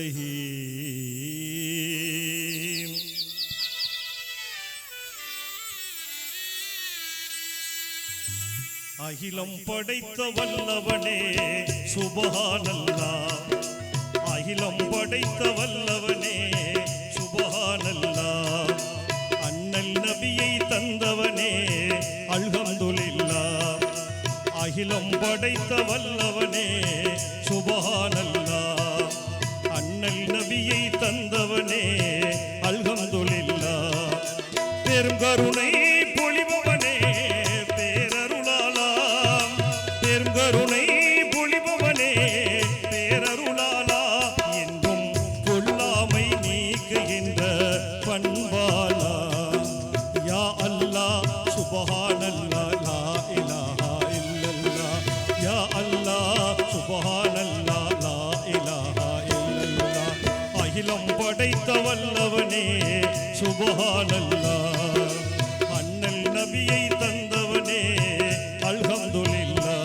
பிஸ்மில்லாஹிர்ரஹ்மானிர்ரஹீம். அகிலம் படைத்த வல்லவனே சுப்ஹானல்லாஹ். அகிலம் படைத்த வல்லவனே சுப்ஹானல்லாஹ். அண்ணல் நபியை தந்தவனே அல்ஹம்துலில்லாஹ். அகிலம் படைத்த வல்லவனே சுப்ஹானல்லாஹ். அண்ணல் நபியை தந்தவனே அல்ஹம்துலில்லாஹ். பெரும் கருணை பொழிபவனே பேரருளாலாம். பெரும் கருணை பொழிபவனே பேரருளாலா. என்றும் கொல்லாமை நீக்குகின்ற பண்பாலா. யா அல்லாஹ் சுப்ஹானல்லாஹ் லா இலாஹா இல்லல்லாஹ். யா அல்லாஹ் சுப்ஹானல்லாஹ் லா இலாஹா இல்லல்லாஹ். அகிலம் படைத்த வல்லவனே சுப்ஹானல்லாஹ். அண்ணல் நபியை தந்தவனே அல்ஹம்துலில்லாஹ்.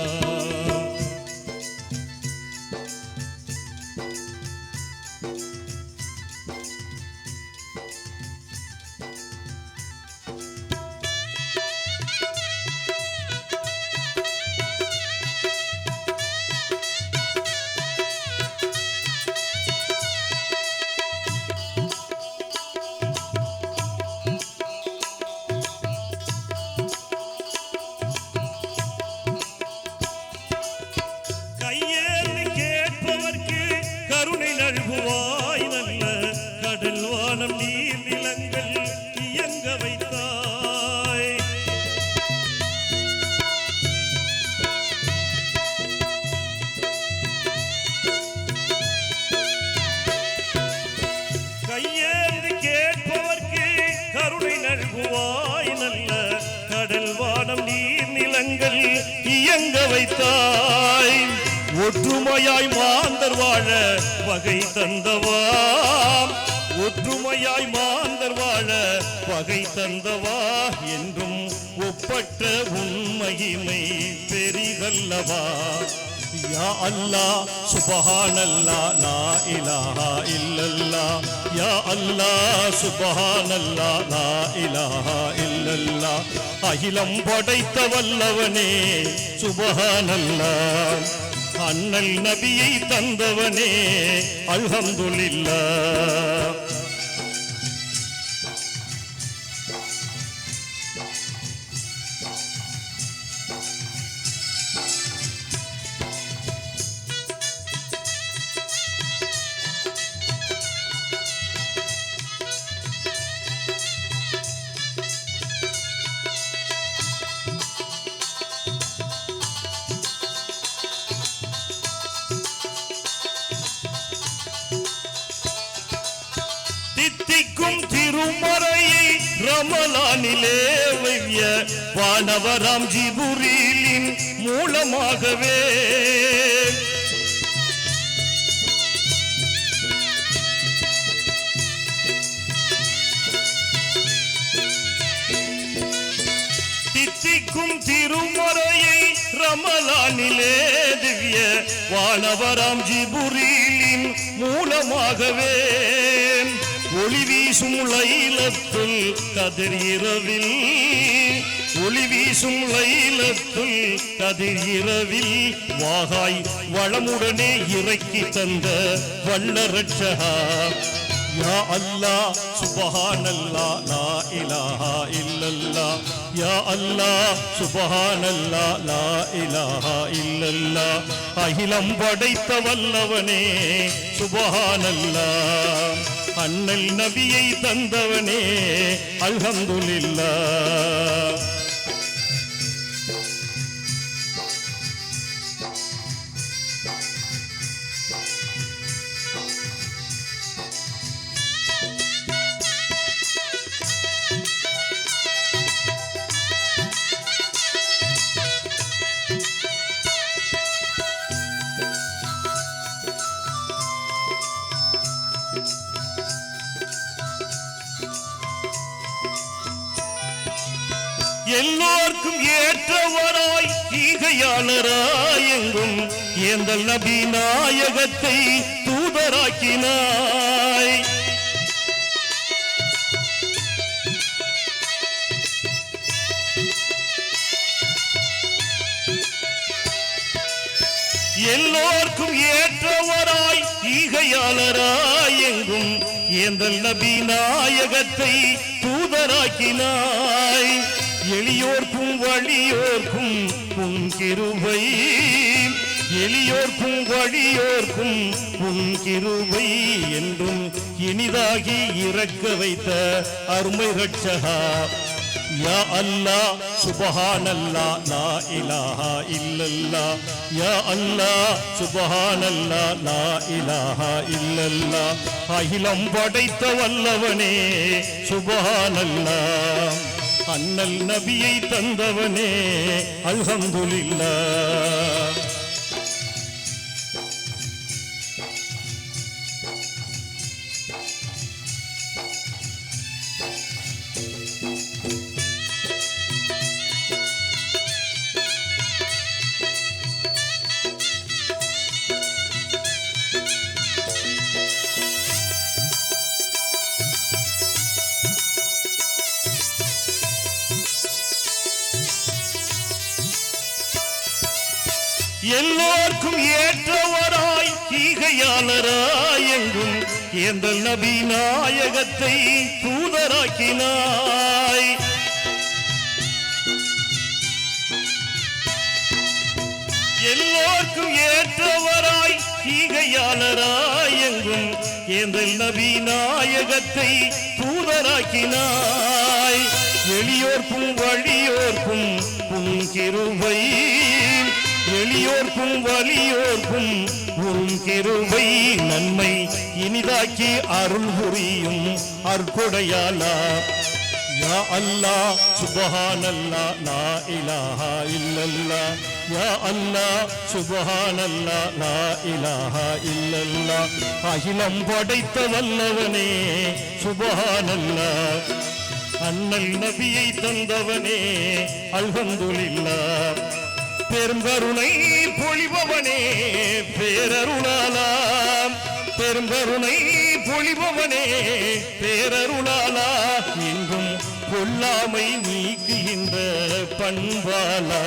கையேந்தி கேட்பவர்க்கு கருணை நல்குவாய். நல்ல கடல் வானம் நீர் நிலங்கள் இயங்க வைத்தாய். கையேந்தி கேட்பவர்க்கு கருணை நல்குவாய். நல்ல கடல் வானம் நீர் நிலங்கள் இயங்க வைத்தாய். ஒற்றுமையாய் மாந்தர் வாழ வகை தந்தவா. ஒற்றுமையாய் மாந்தர் வாழ வகை தந்தவா. என்றும் ஒப்பற்ற உண்மையிமை பெரிதல்லவா. யா அல்லாஹ் சுப்ஹானல்லாஹ் லா இலாஹா இல்லல்லாஹ். யா அல்லாஹ் சுப்ஹானல்லாஹ் லா இலாஹா இல்லல்லாஹ். அகிலம் படைத்த வல்லவனே சுப்ஹானல்லாஹ். அண்ணல் நபியை தந்தவனே அல்ஹம்துலில்லாஹ். தித்திக்கும் திருமறையை ரமலானிலே வைய வானவராம் ஜிபுரீலின் மூலமாகவே தித்திக்கும் திருமறையை ரமலானிலே திவ்ய வானவராம் ஜிபுரீலின் மூலமாகவே ஒளி வீசும் லைலத்துல் கதிர் இரவில். ஒளி வீசும் லைலத்துல் கதிர் இரவில் வாகாய் வளமுடனே இறக்கி தந்த வல்லரட்சகா. யா அல்லாஹ் சுப்ஹானல்லாஹ் லா இலாஹா இல்லல்லாஹ். யா அல்லாஹ் சுப்ஹானல்லாஹ் லா இலாஹா இல்லல்லாஹ். அகிலம் படைத்த வல்லவனே சுப்ஹானல்லாஹ். அண்ணல் நபியை தந்தவனே அல்ஹம்துலில்லாஹ். எல்லோர்க்கும் ஏற்றவராய் ஈகையாளராய் எங்கும் ஏந்தல் நபி நாயகத்தை தூதராக்கினாய். எல்லோர்க்கும் ஏற்றவராய் ஈகையாளராய் எங்கும் ஏந்தல் நபி நாயகத்தை தூதராக்கினாய். எளியோர்க்கும் வழியோர்க்கும் உன் கிருபை, எளியோர்க்கும் வழியோர்க்கும் உன் கிருபை என்றும் இனிதாகி இறக்க வைத்த அருமை ரட்சகா. யா அல்லாஹ் சுப்ஹானல்லாஹ் லா இலாஹா இல்லல்லாஹ். யா அல்லாஹ் சுப்ஹானல்லாஹ் லா இலாஹா இல்லல்லாஹ். அகிலம் படைத்த வல்லவனே சுப்ஹானல்லாஹ். அண்ணல் நபியை தந்தவனே அல்ஹம்துலில்லாஹ். எல்லோர்க்கும் ஏற்றவராய் ஈகையாளராய் எங்கும் ஏந்தல் நபி நாயகத்தை தூதராக்கினாய். எல்லோர்க்கும் ஏற்றவராய் ஈகையாளராய் எங்கும் ஏந்தல் நபி நாயகத்தை தூதராக்கினாய். எளியோர்க்கும் வழியோர்க்கும் உன் கிருபை, எளியோர்க்கும் வலியோர்க்கும் உன் கிருபை நன்மை இனிதாக்கி அருள் புரியும் அற்புடையாளா. யா அல்லாஹ் சுப்ஹானல்லாஹ் லா இலாஹா இல்லல்லாஹ். யா அல்லாஹ் சுப்ஹானல்லாஹ் லா இலாஹா இல்லல்லாஹ். அகிலம் படைத்த வல்லவனே சுப்ஹானல்லாஹ். அண்ணல் நபியை தந்தவனே அல்ஹம்துலில்லாஹ். பெருங்கருணை பொழிபவனே பேரருளாலாம். பெருங்கருணை பொழிபவனே பேரருளாலா. இன்றும் கொல்லாமை நீக்குகின்ற பண்பாலா.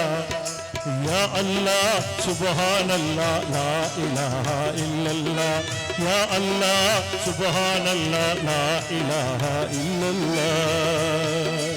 யா அல்லாஹ் சுப்ஹானல்லாஹ் லா இலாஹா இல்லல்லாஹ். யா அல்லாஹ் சுப்ஹானல்லாஹ் லா இலாஹா இல்லல்லாஹ்.